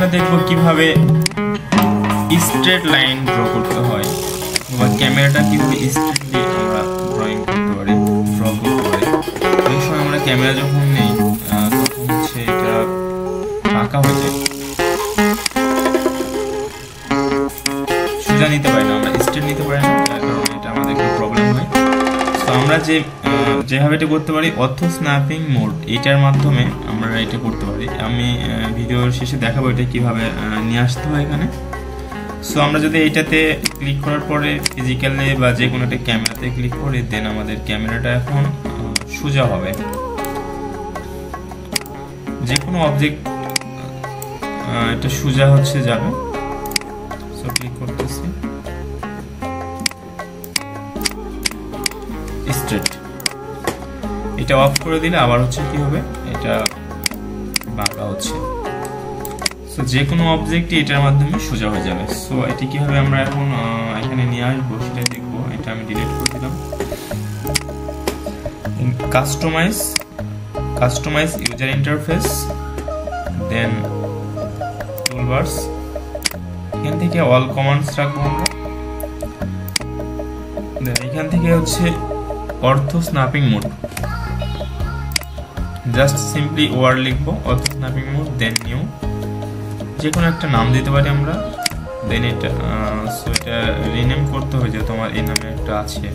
আমরা দেখব কিভাবে স্ট্রেট লাইন ড্র করতে হয় বা ক্যামেরাটা কিভাবে স্ট্রেটলি আমরা ড্রয়িং করতে পারি, ড্র করতে পারি। অনেক সময় আমরা ক্যামেরা যখন নেই তখন হচ্ছে এটা ফাঁকা হয়ে যায়, সোজা নিতে পারি না, আমরা স্ট্রেট নিতে পারি না, যার কারণে এটা আমাদের একটু প্রবলেম হয়। তো আমরা যেভাবে এটা করতে পারি অর্থো স্ন্যাপিং মোড, এটার মাধ্যমে আমরা এটা করতে পারি। আমি ভিডিওর শেষে দেখাবো এটা কিভাবে নিয়ে আসতে হয় এখানে। সো আমরা যদি এইটাতে ক্লিক করার পরে ফিজিক্যালি বা যে কোনো একটা ক্যামেরাতে ক্লিক করি, দেন আমাদের ক্যামেরাটা এখন সোজা হবে। যে কোনো অবজেক্ট এটা সোজা হচ্ছে যাবে। সো ক্লিক করতেছি, স্ট্রেট। এটা অফ করে দিলে আবার হচ্ছে কি হবে, এটা বাঁকা হচ্ছে। সো যে কোনো অবজেক্টই এটার মাধ্যমে সোজা হয়ে যাবে। সো এটি কিভাবে আমরা এখন এখানে নিয়ে আসবো সেটা দেখবো। এটা আমি ডিলিট করে দিলাম। কাস্টমাইজ ইউজার ইন্টারফেস, দেন টুলবারস, এখান থেকে অল কমান্ডস রাখবো আমরা। দেন এখান থেকে হচ্ছে ortho snapping mode, just simply word লিখবো ortho snapping mode, then new, যে কোনো একটা নাম দিতে পারি আমরা। দেন এটা সো এটা রিনেম করতে হবে, যে তোমার এই নামে একটা আছে,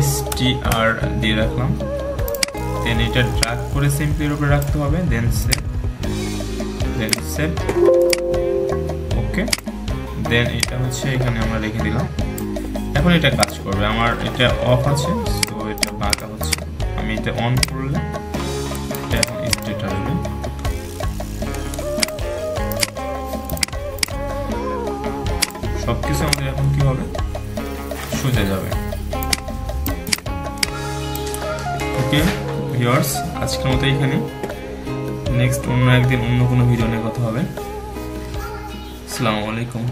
STR দিয়ে রাখলাম। দেন এটা ড্র্যাগ করে সিম্পলি এর উপরে রাখতে হবে, দেন সেভ, ওকে। দেন এটা হচ্ছে এখানে আমরা রেখে দিলাম। এখন এটা কাজ করবে। আমার এটা অফ আছে, সো এটা বাঁকা হচ্ছে। আমি এটা অন করলে এটা এখন স্ট্রেট আসবে। সবকিছু আমাদের এখন কি হবে, সোজা যাবে। ওকে ভিউয়ার্স, আজকের মতো এখানে। নেক্সট অন্য একদিন অন্য কোনো ভিডিও নিয়ে কথা হবে। আসসালামু আলাইকুম।